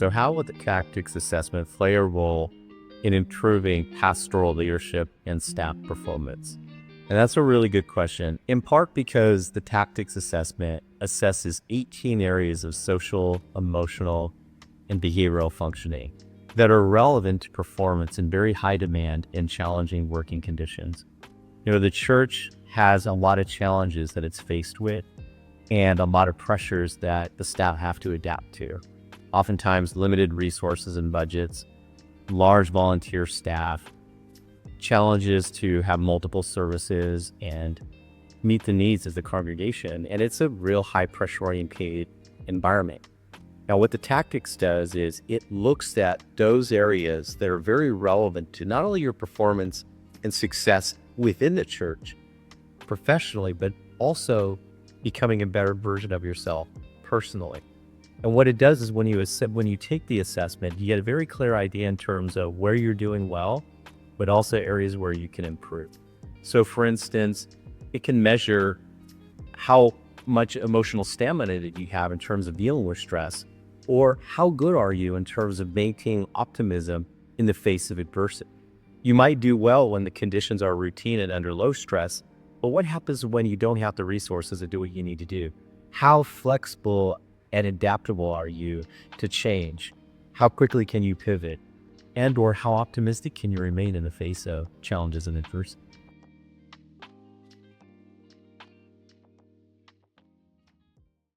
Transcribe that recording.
So how will the tactics assessment play a role in improving pastoral leadership and staff performance? And that's a really good question, in part because the tactics assessment assesses 18 areas of social, emotional, and behavioral functioning that are relevant to performance in very high demand and challenging working conditions. The church has a lot of challenges that it's faced with and a lot of pressures that the staff have to adapt to. Oftentimes limited resources and budgets, large volunteer staff, challenges to have multiple services and meet the needs of the congregation. And it's a real high pressure oriented environment. Now, what the tactics does is it looks at those areas that are very relevant to not only your performance and success within the church professionally, but also becoming a better version of yourself personally. And what it does is when you take the assessment, you get a very clear idea in terms of where you're doing well, but also areas where you can improve. So for instance, it can measure how much emotional stamina that you have in terms of dealing with stress, or how good are you in terms of maintaining optimism in the face of adversity. You might do well when the conditions are routine and under low stress, but what happens when you don't have the resources to do what you need to do? How flexible and adaptable are you to change? How quickly can you pivot? And or how optimistic can you remain in the face of challenges and adversity?